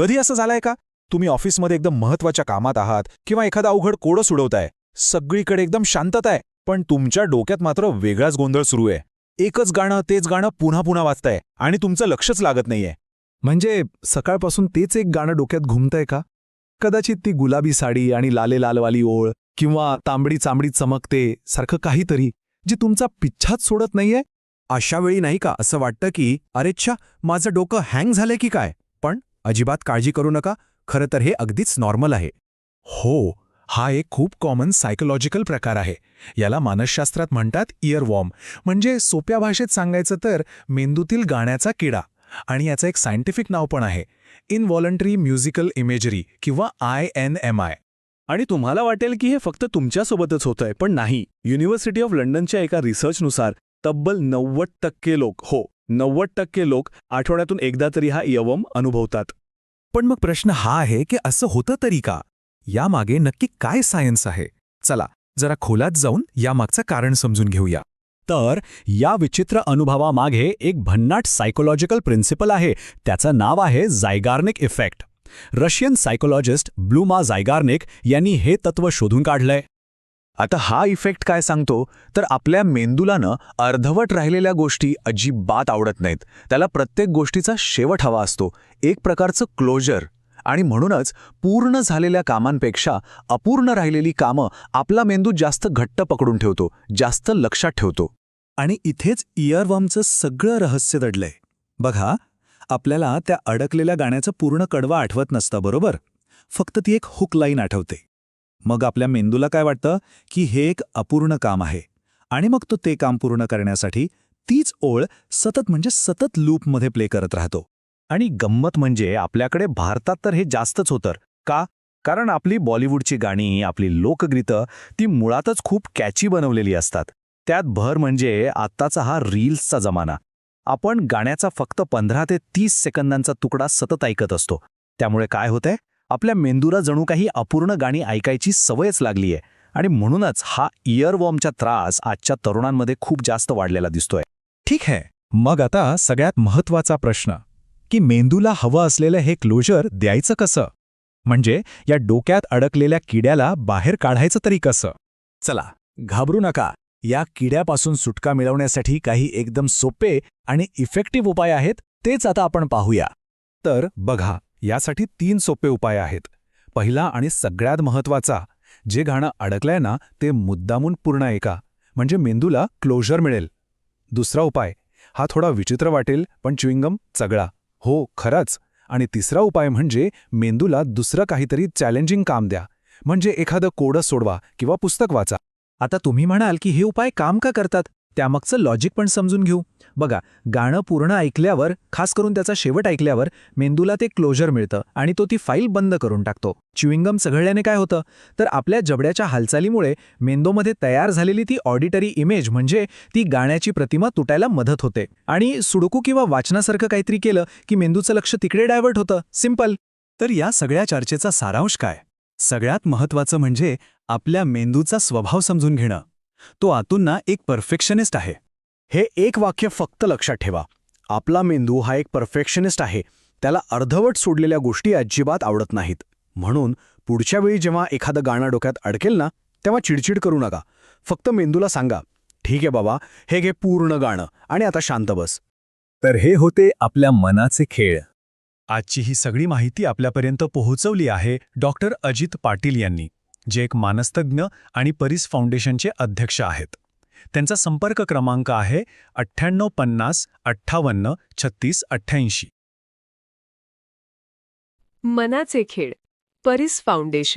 कधी असं झालंय का तुम्ही ऑफिसमध्ये एकदम महत्वाच्या कामात आहात किंवा एखादा अवघड कोडं सोडवताय, सगळीकडे एकदम शांतता आहे, पण तुमच्या डोक्यात मात्र वेगळाच गोंधळ सुरू आहे. एकच गाणं तेच गाणं पुन्हा पुन्हा वाजताय आणि तुमचं लक्षच लागत नाहीये. म्हणजे सकाळपासून तेच एक गाणं डोक्यात घुमतंय का? कदाचित ती गुलाबी साडी आणि लाले लालवाली ओळ किंवा तांबडी चांबडी चमकते सारखं काहीतरी जे तुमचा पिच्छाच सोडत नाहीये. अशा वेळी नाही का असं वाटतं की अरेच्छा माझं डोकं हँग झालंय की काय? पण अजिबात काळजी करू नका, खरं तर हे अगदीच नॉर्मल आहे. हो, हा एक खूप कॉमन सायकोलॉजिकल प्रकार आहे. याला मानसशास्त्रात म्हणतात इयरवॉर्म, म्हणजे सोप्या भाषेत सांगायचं तर मेंदूतील गाण्याचा किडा. आणि याचं एक सायंटिफिक नाव पण आहे, इनव्हॉलंटरी म्युझिकल इमेजरी किंवा INMI. आणि तुम्हाला वाटेल की हे फक्त तुमच्यासोबतच होतंय, पण नाही. युनिव्हर्सिटी ऑफ लंडनच्या एका रिसर्चनुसार तब्बल 90% लोक, 90% लोक आठवड्यातून एकदा तरी हा इयरवॉर्म अनुभवतात. पण मग प्रश्न हा आहे की असं होतं तरी का? यामागे नक्की काय सायन्स आहे? चला जरा खोलात जाऊन यामागचं कारण समजून घेऊया. तर या विचित्र अनुभवामागे एक भन्नाट सायकोलॉजिकल प्रिन्सिपल आहे. त्याचं नाव आहे झायगार्निक इफेक्ट. रशियन सायकोलॉजिस्ट ब्लूमा झायगार्निक यांनी हे तत्त्व शोधून काढलंय. आता हा इफेक्ट काय सांगतो तर आपल्या मेंदूला अर्धवट राहिलेल्या गोष्टी अजिबात आवडत नाहीत. त्याला प्रत्येक गोष्टीचा शेवट हवा असतो, एक प्रकारचं क्लोजर. आणि म्हणूनच पूर्ण झालेल्या कामांपेक्षा अपूर्ण राहिलेली कामं आपला मेंदू जास्त घट्ट पकडून ठेवतो, जास्त लक्षात ठेवतो. आणि इथेच इयरवॉर्मचं सगळं रहस्य दडलंय. बघा, आपल्याला त्या अडकलेल्या गाण्याचं पूर्ण कडवं आठवत नसतं, बरोबर? फक्त ती एक हुक लाईन आठवते. मग आपल्या मेंदूला काय वाटतं की हे एक अपूर्ण काम आहे, आणि मग तो ते काम पूर्ण करण्यासाठी तीच ओळ सतत लूपमध्ये प्ले करत राहतो. आणि गंमत म्हणजे आपल्याकडे भारतात तर हे जास्तच होतं. का? कारण आपली बॉलिवूडची गाणी, आपली लोकगीतं ती मुळातच खूप कॅची बनवलेली असतात. त्यात भर म्हणजे आत्ताचा हा रील्सचा जमाना. आपण गाण्याचा फक्त 15 ते 30 सेकंदांचा तुकडा सतत ऐकत असतो. त्यामुळे काय होतंय, आपल्या मेंदूला जणू काही अपूर्ण गाणी ऐकायची सवयच लागलीय. आणि म्हणूनच हा इयरवॉर्मचा त्रास आजच्या तरुणांमध्ये खूप जास्त वाढलेला दिसतोय. ठीक आहे, मग आता सगळ्यात महत्त्वाचा प्रश्न की मेंदूला हवं असलेलं हे क्लोजर द्यायचं कसं? म्हणजे या डोक्यात अडकलेल्या किड्याला बाहेर काढायचं तरी कसं? चला, घाबरू नका. या किड्यापासून सुटका मिळवण्यासाठी काही एकदम सोपे आणि इफेक्टिव्ह उपाय आहेत, तेच आता आपण पाहूया. तर बघा, यासाठी 3 सोपे उपाय आहेत. पहिला आणि सगळ्यात महत्त्वाचा, जे गाणं अडकलंय ना ते मुद्दामून पूर्ण ऐका, म्हणजे मेंदूला क्लोजर मिळेल. दुसरा उपाय, हा थोडा विचित्र वाटेल पण च्युइंगम चगळा. हो, खरंच. आणि तिसरा उपाय म्हणजे मेंदूला दुसरं काहीतरी चॅलेंजिंग काम द्या, म्हणजे एखादं कोडं सोडवा किंवा पुस्तक वाचा. आता तुम्ही म्हणाल की हे उपाय काम का करतात? त्यामागचं लॉजिक पण समजून घेऊ. बघा, गाणं पूर्ण ऐकल्यावर, खास करून त्याचा शेवट ऐकल्यावर मेंदूला ते क्लोजर मिळतं आणि तो ती फाईल बंद करून टाकतो. च्युइंगम चघळल्याने काय होतं तर आपल्या जबड्याच्या हालचालीमुळे मेंदूमध्ये तयार झालेली ती ऑडिटरी इमेज, म्हणजे ती गाण्याची प्रतिमा तुटायला मदत होते. आणि सुडोकू किंवा वाचनासारखं काहीतरी केलं की मेंदूचं लक्ष तिकडे डायव्हर्ट होतं. सिंपल. तर या सगळ्या चर्चेचा सारांश काय? सगळ्यात महत्त्वाचं म्हणजे आपल्या मेंदूचा स्वभाव समजून घेणं. तो आतून एक परफेक्शनिस्ट आहे. हे एक वाक्य फक्त लक्षात ठेवा. आपला मेंदू हा एक परफेक्शनिस्ट आहे. त्याला अर्धवट सोडलेल्या गोष्टी अजिबात आवडत नाहीत. म्हणून पुढच्या वेळी जेव्हा एखादं गाणं डोक्यात अडकेल ना, तेव्हा चिडचिड करू नका. फक्त मेंदूला सांगा, ठीक आहे बाबा, हे घे पूर्ण गाणं आणि आता शांत बस. तर हे होते आपल्या मनाचे खेळ. आजची ही सगळी माहिती आपल्यापर्यंत पोहोचवली आहे डॉक्टर अजित पाटील यांनी, जे एक मानसतज्ञ आणि परीस फाउंडेशनचे अध्यक्ष आहेत. त्यांचा संपर्क क्रमांक आहे 9850 58 36 88. मनाचे खेळ, परीस फाउंडेशन.